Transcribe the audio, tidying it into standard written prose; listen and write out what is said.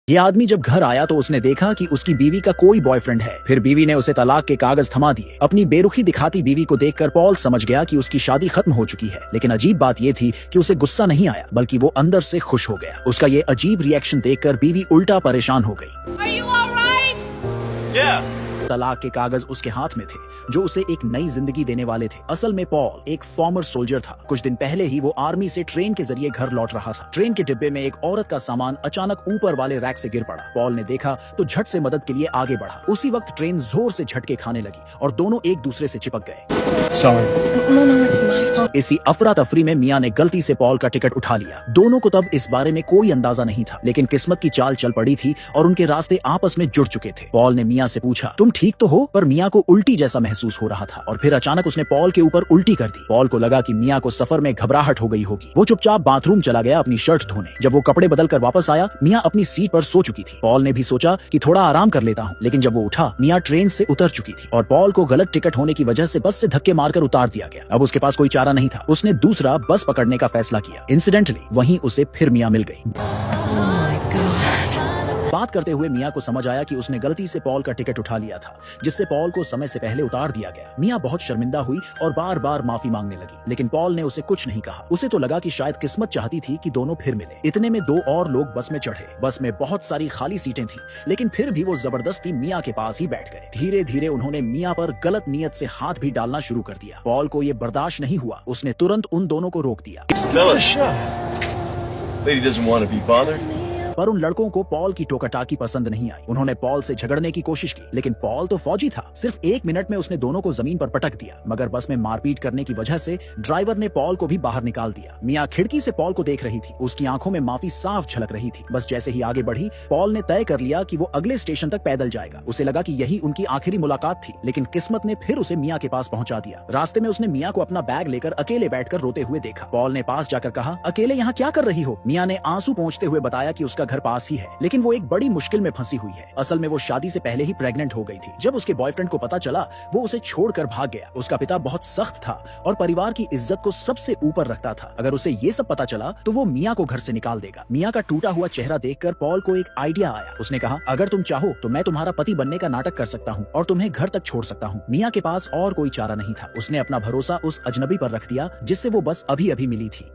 ये आदमी जब घर आया तो उसने देखा कि उसकी बीवी का कोई बॉयफ्रेंड है। फिर बीवी ने उसे तलाक के कागज थमा दिए। अपनी बेरुखी दिखाती बीवी को देखकर पॉल समझ गया कि उसकी शादी खत्म हो चुकी है। लेकिन अजीब बात ये थी कि उसे गुस्सा नहीं आया, बल्कि वो अंदर से खुश हो गया। उसका ये अजीब रिएक्शन देखकर बीवी उल्टा परेशान हो गई। Are you all right? Yeah. तलाक के कागज उसके हाथ में थे, जो उसे एक नई जिंदगी देने वाले थे। असल में पॉल एक फॉर्मर सोल्जर था। कुछ दिन पहले ही वो आर्मी से ट्रेन के जरिए घर लौट रहा था। ट्रेन के डिब्बे में एक औरत का सामान अचानक ऊपर वाले रैक से गिर पड़ा। पॉल ने देखा तो झट से मदद के लिए आगे बढ़ा। उसी वक्त ट्रेन जोर से झटके खाने लगी और दोनों एक दूसरे से चिपक गए। No, it's my fault. इसी अफरा तफरी में मियां ने गलती से पॉल का टिकट उठा लिया। दोनों को तब इस बारे में कोई अंदाजा नहीं था, लेकिन किस्मत की चाल चल पड़ी थी और उनके रास्ते आपस में जुड़ चुके थे। पॉल ने मियां से पूछा, तुम ठीक तो हो? पर मियां को उल्टी जैसा महसूस हो रहा था और फिर अचानक उसने पॉल के ऊपर उल्टी कर दी। पॉल को लगा कि मियां को सफर में घबराहट हो गई होगी। वो चुपचाप बाथरूम चला गया अपनी शर्ट धोने। जब वो कपड़े बदल कर वापस आया, मियां अपनी सीट पर सो चुकी थी। पॉल ने भी सोचा कि थोड़ा आराम कर लेता हूँ, लेकिन जब वो उठा, मियां ट्रेन से उतर चुकी थी और पॉल को गलत टिकट होने की वजह से बस से धक्के मारकर उतार दिया गया। अब उसके पास कोई चारा नहीं था। उसने दूसरा बस पकड़ने का फैसला किया। इंसिडेंटली वहीं उसे फिर मियां मिल गई। बात करते हुए मियां को समझ आया कि उसने गलती से पॉल का टिकट उठा लिया था, जिससे पॉल को समय से पहले उतार दिया गया। मियां बहुत शर्मिंदा हुई और बार बार माफी मांगने लगी, लेकिन पॉल ने उसे कुछ नहीं कहा। उसे तो लगा कि शायद किस्मत चाहती थी कि दोनों फिर मिले। इतने में दो और लोग बस में चढ़े। बस में बहुत सारी खाली सीटें थीं, लेकिन फिर भी वो जबरदस्ती मियां के पास ही बैठ गए। धीरे धीरे उन्होंने मियां पर गलत नीयत से हाथ भी डालना शुरू कर दिया। पॉल को ये बर्दाश्त नहीं हुआ। उसने तुरंत उन दोनों को रोक दिया। Fellas. Lady doesn't want to be bothered. पर उन लड़कों को पॉल की टोकाटाकी पसंद नहीं आई। उन्होंने पॉल से झगड़ने की कोशिश की, लेकिन पॉल तो फौजी था। सिर्फ 1 मिनट में उसने दोनों को जमीन पर पटक दिया। मगर बस में मारपीट करने की वजह से ड्राइवर ने पॉल को भी बाहर निकाल दिया। मियां खिड़की से पॉल को देख रही थी। उसकी आंखों में माफी साफ झलक रही थी। बस जैसे ही आगे बढ़ी, पॉल ने तय कर लिया कि वो अगले स्टेशन तक पैदल जाएगा। उसे लगा कि यही उनकी आखिरी मुलाकात थी, लेकिन किस्मत ने फिर उसे मियां के पास पहुंचा दिया। रास्ते में उसने मियां को अपना बैग लेकर अकेले बैठकर रोते हुए देखा। पॉल ने पास जाकर कहा, अकेले यहाँ क्या कर रही हो? मियां ने आंसू पोंछते हुए बताया कि उसका घर पास ही है, लेकिन वो एक बड़ी मुश्किल में फंसी हुई है। असल में वो शादी से पहले ही प्रेग्नेंट हो गई थी। जब उसके बॉयफ्रेंड को पता चला, वो उसे छोड़कर भाग गया। उसका पिता बहुत सख्त था और परिवार की इज्जत को सबसे ऊपर रखता था। अगर उसे ये सब पता चला तो वो मियां को घर से निकाल देगा। मियां का टूटा हुआ चेहरा देखकर पॉल को एक आइडिया आया। उसने कहा, अगर तुम चाहो तो मैं तुम्हारा पति बनने का नाटक कर सकता हूँ और तुम्हें घर तक छोड़ सकता हूँ। मियां के पास और कोई चारा नहीं था। उसने अपना भरोसा उस अजनबी पर रख दिया, जिससे वो बस अभी अभी मिली थी।